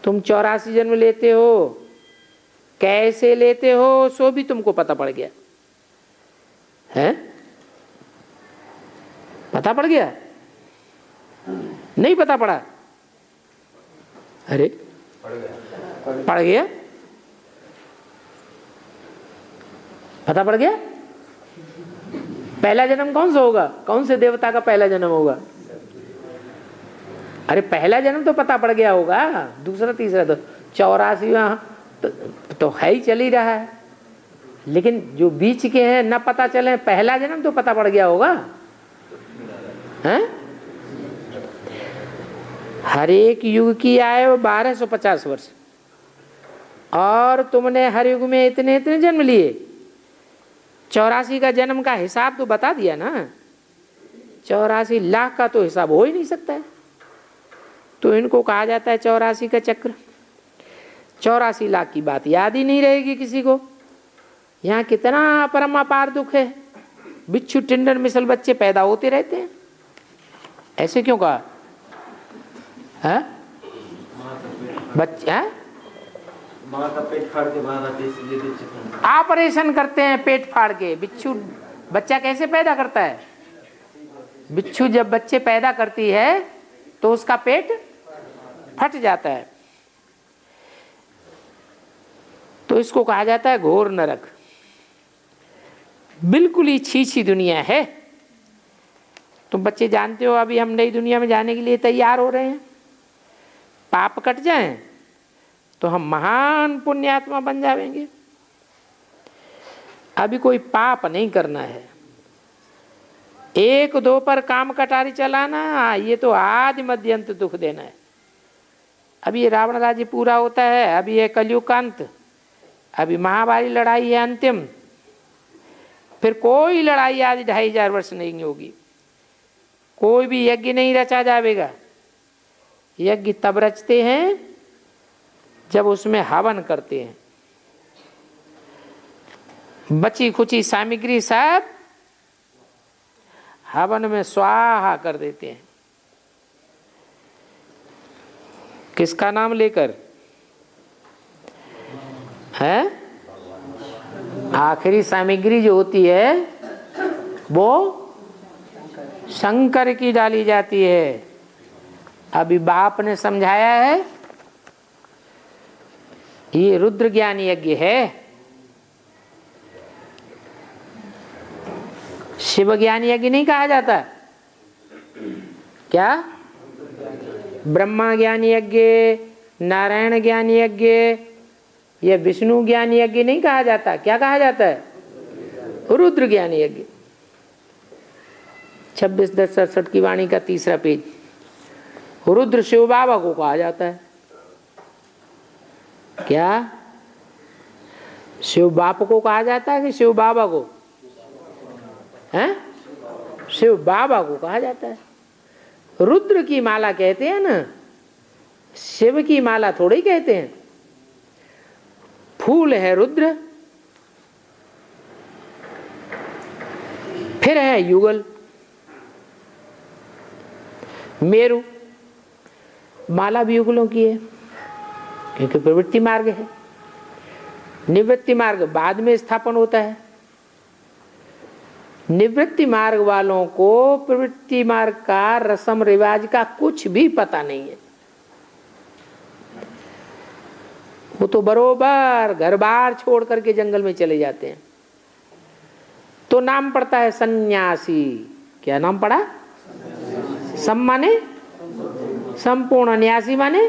तुम 84 जन्म लेते हो, कैसे लेते हो सो भी तुमको पता पड़ गया है? पता पड़ गया? नहीं पता पड़ा? अरे पड़ गया, पता पड़ गया। पहला जन्म कौन सा होगा? कौन से देवता का पहला जन्म होगा? अरे पहला जन्म तो पता पड़ गया होगा, दूसरा तीसरा तो 84वां तो है ही, चल ही रहा है। लेकिन जो बीच के हैं न पता चले, पहला जन्म तो पता पड़ गया होगा। हैं? हर एक युग की आयु 1250 वर्ष, और तुमने हर युग में इतने इतने जन्म लिए। 84 का जन्म का हिसाब तो बता दिया ना, 84 लाख का तो हिसाब हो ही नहीं सकता है। तो इनको कहा जाता है 84 का चक्र। 84 लाख की बात याद ही नहीं रहेगी किसी को। यहाँ कितना परम अपार दुख है। बिच्छू टिंडर मिसल बच्चे पैदा होते रहते हैं। ऐसे क्यों कहा? है बच्चे माँ का पेट फाड़ के बाहर आते, इसलिए बच्चे ऑपरेशन करते हैं पेट फाड़ के। बिच्छू बच्चा कैसे पैदा करता है? बिच्छू जब बच्चे पैदा करती है तो उसका पेट फट जाता है। तो इसको कहा जाता है घोर नरक। बिल्कुल ही छीछी दुनिया है। तुम बच्चे जानते हो अभी हम नई दुनिया में जाने के लिए तैयार हो रहे हैं। पाप कट जाएं तो हम महान पुण्यात्मा बन जाएंगे। अभी कोई पाप नहीं करना है। 1-2 पर काम कटारी चलाना, ये तो आदि मध्य अंत दुख देना है। अभी ये रावण राज्य पूरा होता है, अभी ये कलयुग का अंत, अभी महाभारी लड़ाई है अंतिम। फिर कोई लड़ाई आज 2500 वर्ष नहीं होगी। कोई भी यज्ञ नहीं रचा जाएगा। यज्ञ तब रचते हैं जब उसमें हवन करते हैं। बची खुची सामग्री सब हवन में स्वाहा कर देते हैं। किसका नाम लेकर? है आखिरी सामग्री जो होती है वो शंकर की डाली जाती है। अभी बाप ने समझाया है, ये रुद्र ज्ञान यज्ञ है। शिव ज्ञान यज्ञ नहीं कहा जाता क्या? ब्रह्मा ज्ञान यज्ञ, नारायण ज्ञान यज्ञ, ये विष्णु ज्ञान यज्ञ नहीं कहा जाता। क्या कहा जाता है? रुद्र ज्ञान यज्ञ। 26-10-67 की वाणी का 3रा पेज। रुद्र शिव बाबा को कहा जाता है। क्या शिव बाप को कहा जाता है कि शिव बाबा को? हैं? शिव बाबा को कहा जाता है। रुद्र की माला कहते हैं ना, शिव की माला थोड़ी कहते हैं। फूल है रुद्र, फिर है युगल। मेरु माला भी युगलों की है, क्योंकि प्रवृत्ति मार्ग है। निवृत्ति मार्ग बाद में स्थापन होता है। निवृत्ति मार्ग वालों को प्रवृत्ति मार्ग का रस्म रिवाज का कुछ भी पता नहीं है। वो तो बरोबर घर बार छोड़ करके जंगल में चले जाते हैं। तो नाम पड़ता है सन्यासी। क्या नाम पड़ा? सम माने संपूर्ण, न्यासी माने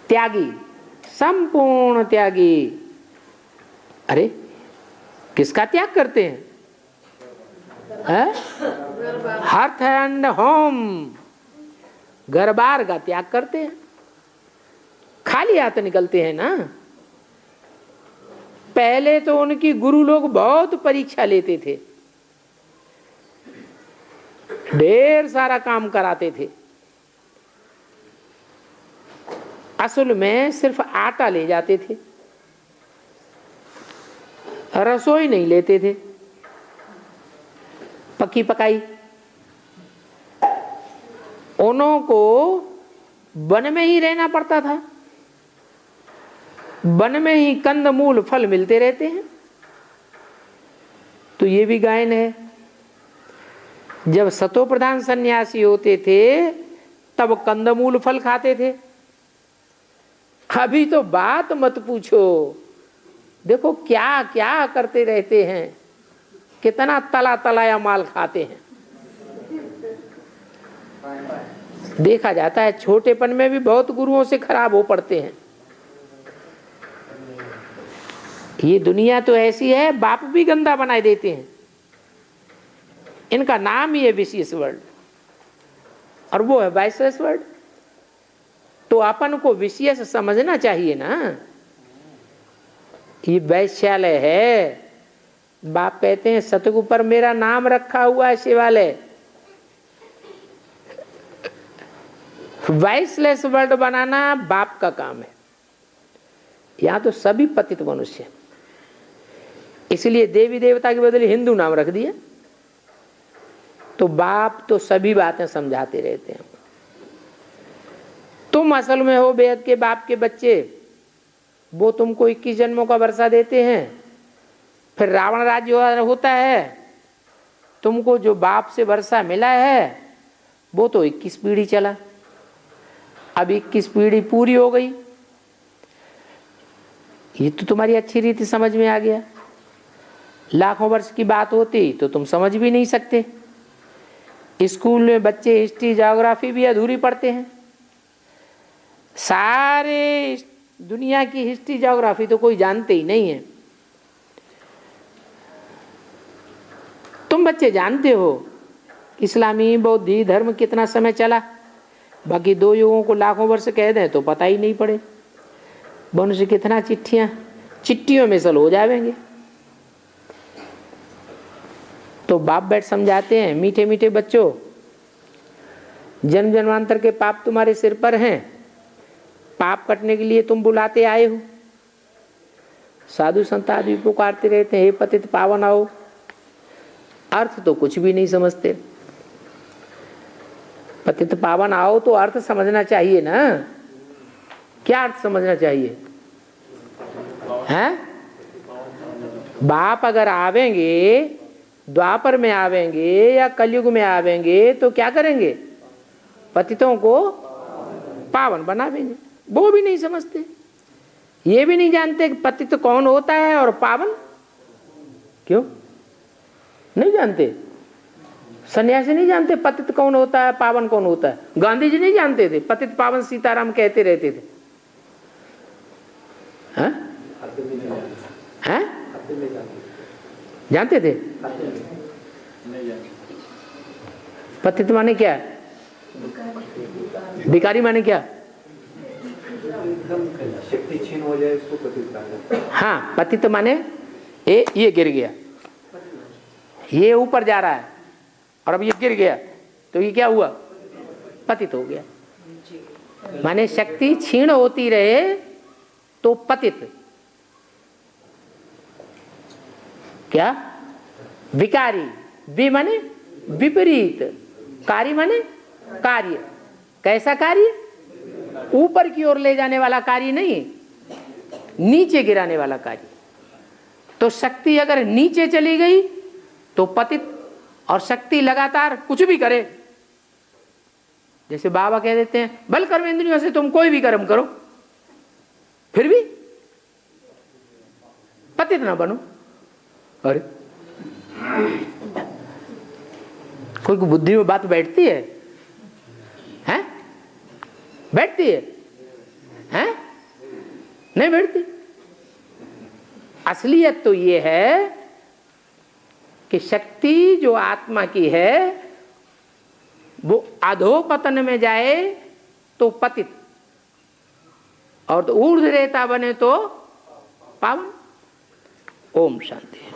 त्यागी, संपूर्ण त्यागी। अरे किसका त्याग करते हैं? हर्थ एंड होम, घर बार का त्याग करते हैं। खाली हाथ निकलते हैं ना। पहले तो उनकी गुरु लोग बहुत परीक्षा लेते थे, ढेर सारा काम कराते थे। असल में सिर्फ आटा ले जाते थे, रसोई नहीं लेते थे, पकी पकाई। उन्हों को वन में ही रहना पड़ता था, वन में ही कंद मूल फल मिलते रहते हैं। तो ये भी गायन है। जब सतो प्रधान सन्यासी होते थे तब कंदमूल फल खाते थे। अभी तो बात मत पूछो, देखो क्या क्या करते रहते हैं, कितना तला तलाया माल खाते हैं। देखा जाता है छोटेपन में भी बहुत गुरुओं से खराब हो पड़ते हैं। ये दुनिया तो ऐसी है, बाप भी गंदा बनाए देते हैं। इनका नाम ही है विशेष वर्ल्ड और वो है वाइसलेस वर्ल्ड। तो अपन को विशेष समझना चाहिए ना। ये वैश्यालय है, बाप कहते हैं सतगु पर मेरा नाम रखा हुआ है शिवालय। वाइसलेस वर्ल्ड बनाना बाप का काम है। यहां तो सभी पतित मनुष्य, इसलिए देवी देवता के बदले हिंदू नाम रख दिया। तो बाप तो सभी बातें समझाते रहते हैं। तुम असल में हो बेहद के बाप के बच्चे, वो तुमको 21 जन्मों का वर्षा देते हैं। फिर रावण राज्य होता है, तुमको जो बाप से वर्षा मिला है वो तो 21 पीढ़ी चला। अब 21 पीढ़ी पूरी हो गई। ये तो तुम्हारी अच्छी रीति समझ में आ गया। लाखों वर्ष की बात होती तो तुम समझ भी नहीं सकते। स्कूल में बच्चे हिस्ट्री ज्योग्राफी भी अधूरी पढ़ते हैं। सारे दुनिया की हिस्ट्री ज्योग्राफी तो कोई जानते ही नहीं है। तुम बच्चे जानते हो इस्लामी बौद्धी धर्म कितना समय चला, बाकी दो युगों को लाखों वर्ष कह दें तो पता ही नहीं पड़े। मनुष्य कितना चिट्ठियों में सल हो जाएंगे। तो बाप बैठ समझाते हैं, मीठे मीठे बच्चों, जन्म जन्मांतर के पाप तुम्हारे सिर पर हैं, पाप कटने के लिए तुम बुलाते आए हो। साधु संत आदि पुकारते रहते हैं, हे पतित पावन आओ। अर्थ तो कुछ भी नहीं समझते। पतित पावन आओ तो अर्थ समझना चाहिए ना। क्या अर्थ समझना चाहिए हैं? बाप अगर आवेंगे, द्वापर में आवेंगे या कलयुग में आवेंगे तो क्या करेंगे? पतितों को पावन बनावेंगे। वो भी नहीं समझते, ये भी नहीं जानते कि पतित कौन होता है और पावन क्यों नहीं जानते। सन्यासी नहीं जानते पतित कौन होता है, पावन कौन होता है। गांधी जी नहीं जानते थे, पतित पावन सीताराम कहते रहते थे। हैं? जानते थे? पतित माने क्या? भिखारी माने क्या? शक्ति छीन हो जाए इसको पतित कहा। हाँ, पतित माने ये गिर गया, ये ऊपर जा रहा है और अब ये गिर गया तो ये क्या हुआ? पतित हो गया। माने शक्ति क्षीण होती रहे तो पतित। क्या? विकारी। वि माने विपरीत, कारी माने कार्य। कैसा कार्य? ऊपर की ओर ले जाने वाला कार्य नहीं, नीचे गिराने वाला कार्य। तो शक्ति अगर नीचे चली गई तो पतित, और शक्ति लगातार कुछ भी करे, जैसे बाबा कह देते हैं बल कर्म इंद्रियों से तुम कोई भी कर्म करो, फिर भी पतित ना बनो। अरे कोई बुद्धि में बात बैठती है? हैं? बैठती है? हैं? नहीं बैठती। असलियत तो ये है कि शक्ति जो आत्मा की है वो अधोपतन में जाए तो पतित, और तो ऊर्ध्व रेता बने तो पावन। ओम शांति।